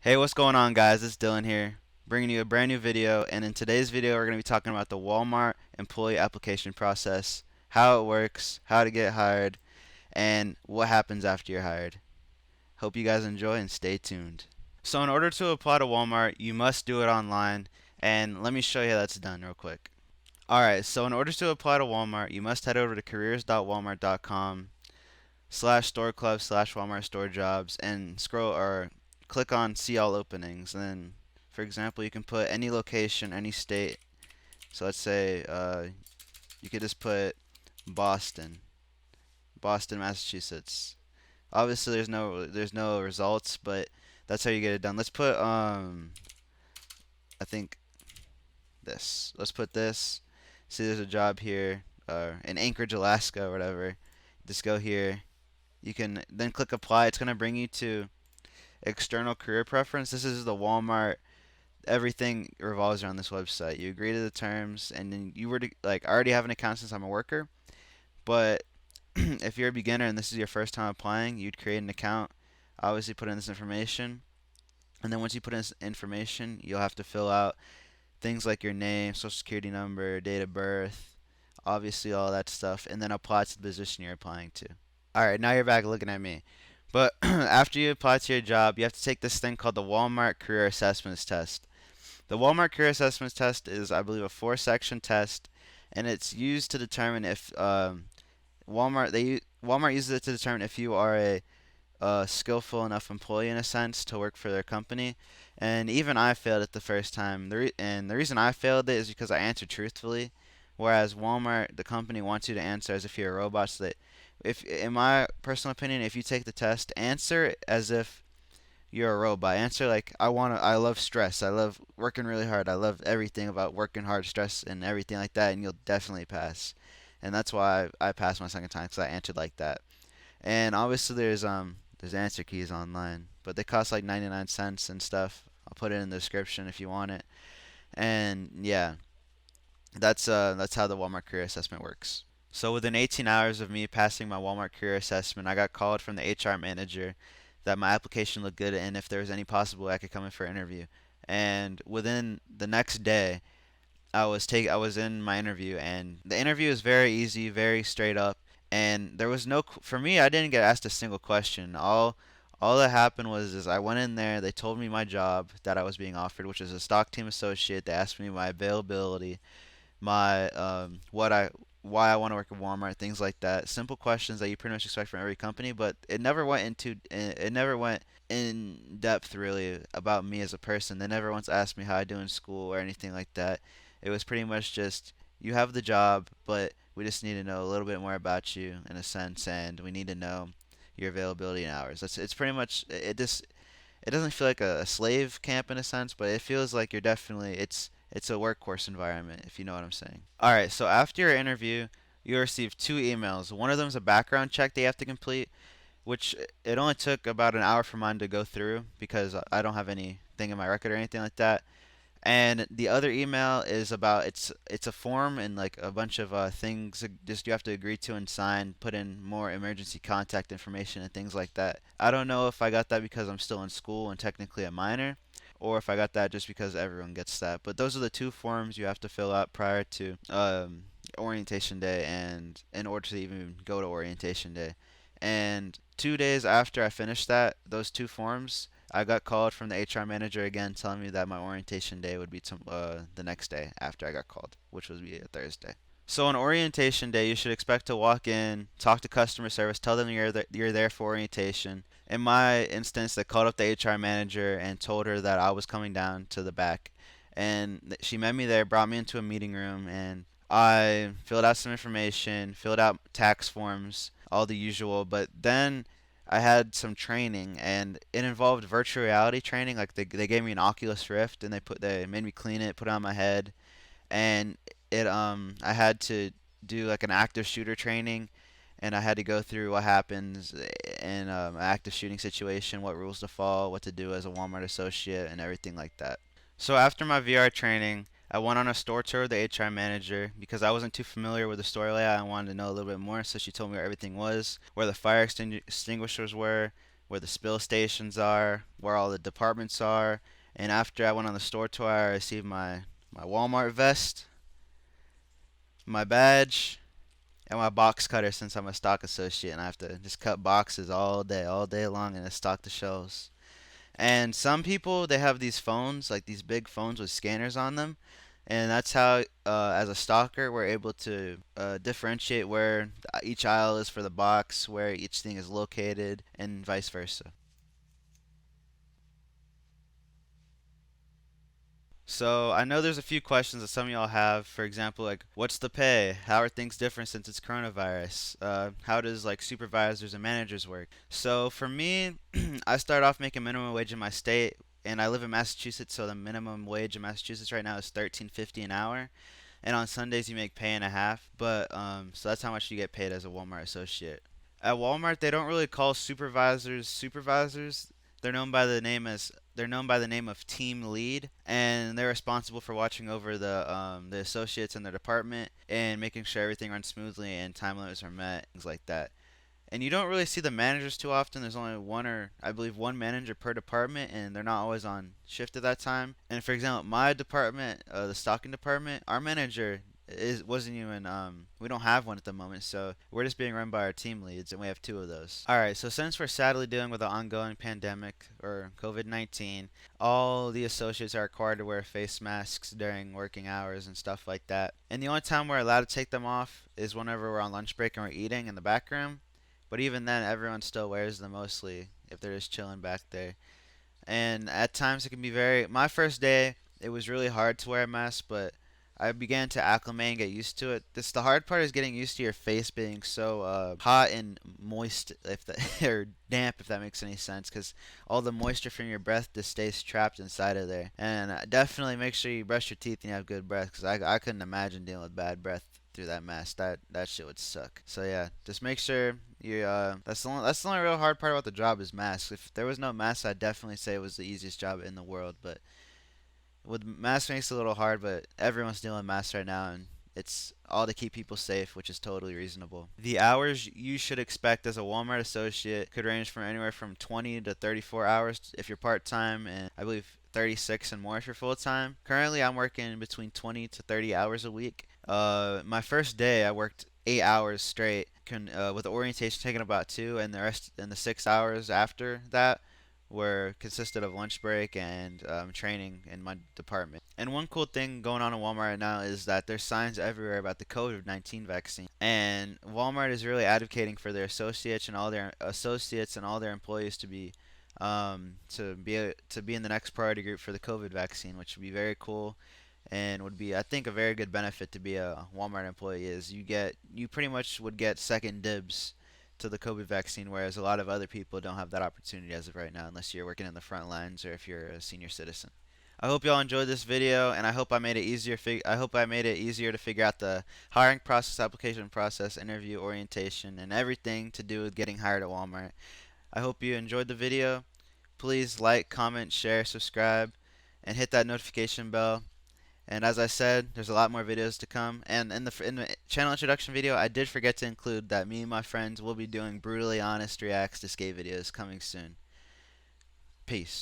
Hey, what's going on, guys? It's Dylan here, bringing you a brand new video. And in today's video, we're going to be talking about the Walmart employee application process, how it works, how to get hired, and what happens after you're hired. Hope you guys enjoy and stay tuned. So, in order to apply to Walmart, you must do it online. And let me show you how that's done real quick. Alright, so in order to apply to Walmart, you must head over to careers.walmart.com/store club/Walmart store jobs and scroll or click on see all openings. And then, for example, you can put any location, any state. So let's say you could just put Boston, Boston, Massachusetts. Obviously, there's no results, but that's how you get it done. Let's put I think this. Let's put this. See, there's a job here in Anchorage, Alaska, or whatever. Just go here. You can then click apply. It's gonna bring you to external career preference. This is the Walmart. Everything revolves around this website. You agree to the terms, and then you were to like I already have an account since I'm a worker. But if you're a beginner and this is your first time applying, you'd create an account. Obviously, put in this information, and then once you put in this information, you'll have to fill out things like your name, social security number, date of birth, obviously all that stuff, and then apply to the position you're applying to. All right, now you're back looking at me. But after you apply to your job, you have to take this thing called the Walmart Career Assessments Test. The Walmart Career Assessments Test is, I believe, a four-section test, and it's used to determine if Walmart uses it to determine if you are a skillful enough employee in a sense to work for their company. And even I failed it the first time. And the reason I failed it is because I answered truthfully, whereas Walmart, the company, wants you to answer as if you're a robot. So that, if in my personal opinion, if you take the test, answer as if you're a robot. Answer like I love stress. I love working really hard. I love everything about working hard, stress, and everything like that. And you'll definitely pass. And that's why I passed my second time because I answered like that. And obviously there's answer keys online, but they cost like 99 cents and stuff. I'll put it in the description if you want it. And yeah, that's how the Walmart career assessment works. So within 18 hours of me passing my Walmart career assessment, I got called from the HR manager that my application looked good and if there was any possible way I could come in for an interview. And within the next day, I was in my interview, and the interview was very easy, very straight up, and there was no for me. I didn't get asked a single question. All that happened was is I went in there. They told me my job that I was being offered, which is a stock team associate. They asked me my availability, my what I why I want to work at Walmart, things like that. Simple questions that you pretty much expect from every company, but it never went in depth really about me as a person. They never once asked me how I do in school or anything like that. It was pretty much just you have the job, but we just need to know a little bit more about you in a sense, and we need to know your availability and hours. It's pretty much it doesn't feel like a slave camp in a sense, but it feels like you're definitely it's a workforce environment if you know what I'm saying. All right, so after your interview, you receive two emails. One of them is a background check they have to complete, which it only took about an hour for mine to go through because I don't have anything in my record or anything like that. And the other email is about it's a form and like a bunch of things just you have to agree to and sign, put in more emergency contact information and things like that. I don't know if I got that because I'm still in school and technically a minor, or if I got that just because everyone gets that. But those are the two forms you have to fill out prior to orientation day and in order to even go to orientation day. And 2 days after I finished those two forms, I got called from the HR manager again, telling me that my orientation day would be the next day after I got called, which would be a Thursday. So on orientation day, you should expect to walk in, talk to customer service, tell them you're there for orientation. In my instance, they called up the HR manager and told her that I was coming down to the back, and she met me there, brought me into a meeting room, and I filled out some information, filled out tax forms, all the usual. But then I had some training, and it involved virtual reality training. Like they gave me an Oculus Rift, and they made me clean it, put it on my head, and it I had to do like an active shooter training, and I had to go through what happens in an active shooting situation, what rules to follow, what to do as a Walmart associate, and everything like that. So after my VR training, I went on a store tour with the HR manager because I wasn't too familiar with the store layout. I wanted to know a little bit more, so she told me where everything was, where the fire extinguishers were, where the spill stations are, where all the departments are. And after I went on the store tour, I received my Walmart vest, my badge, and my box cutter since I'm a stock associate and I have to just cut boxes all day long, and stock the shelves. And some people they have these phones, like these big phones with scanners on them, and that's how, as a stalker, we're able to differentiate where each aisle is for the box, where each thing is located, and vice versa. So I know there's a few questions that some of y'all have. For example, like what's the pay? How are things different since it's coronavirus? How does like supervisors and managers work? So for me, I start off making minimum wage in my state, and I live in Massachusetts, so the minimum wage in Massachusetts right now is 13.50 an hour. And on Sundays you make pay and a half. But so that's how much you get paid as a Walmart associate. At Walmart, they don't really call supervisors supervisors. They're known by the name of team lead, and they're responsible for watching over the associates in their department and making sure everything runs smoothly and time limits are met, things like that. And you don't really see the managers too often. There's only one, or I believe one manager per department, and they're not always on shift at that time. And for example, my department, the stocking department, our manager is wasn't even we don't have one at the moment, so we're just being run by our team leads, and we have two of those. All right, so since we're sadly dealing with the ongoing pandemic or COVID-19, all the associates are required to wear face masks during working hours and stuff like that. And the only time we're allowed to take them off is whenever we're on lunch break and we're eating in the back room. But even then, everyone still wears them mostly if they're just chilling back there. And at times it can be very. My first day, it was really hard to wear a mask, but I began to acclimate and get used to it. This the hard part is getting used to your face being so hot and moist, if that or damp, if that makes any sense, because all the moisture from your breath just stays trapped inside of there. And definitely make sure you brush your teeth and you have good breath, because I couldn't imagine dealing with bad breath through that mask. That shit would suck. So yeah, just make sure you. That's the only real hard part about the job is masks. If there was no masks, I'd definitely say it was the easiest job in the world. But with masks makes it a little hard. But everyone's dealing with masks right now, and it's all to keep people safe, which is totally reasonable. The hours you should expect as a Walmart associate could range from anywhere from 20 to 34 hours if you're part time, and I believe 36 and more if you're full time. Currently, I'm working between 20 to 30 hours a week. My first day, I worked 8 hours straight, with the orientation taking about two, and the 6 hours after that were consisted of lunch break and training in my department. And one cool thing going on in Walmart right now is that there's signs everywhere about the COVID-19 vaccine, and Walmart is really advocating for their associates and all their employees to be in the next priority group for the COVID vaccine, which would be very cool and would be, I think, a very good benefit to be a Walmart employee. Is you pretty much would get second dibs to the COVID vaccine, whereas a lot of other people don't have that opportunity as of right now, unless you're working in the front lines or if you're a senior citizen. I hope y'all enjoyed this video, and I hope I made it easier. I hope I made it easier to figure out the hiring process, application process, interview orientation, and everything to do with getting hired at Walmart. I hope you enjoyed the video. Please like, comment, share, subscribe, and hit that notification bell. And as I said, there's a lot more videos to come. And in the channel introduction video, I did forget to include that me and my friends will be doing brutally honest reacts to skate videos coming soon. Peace.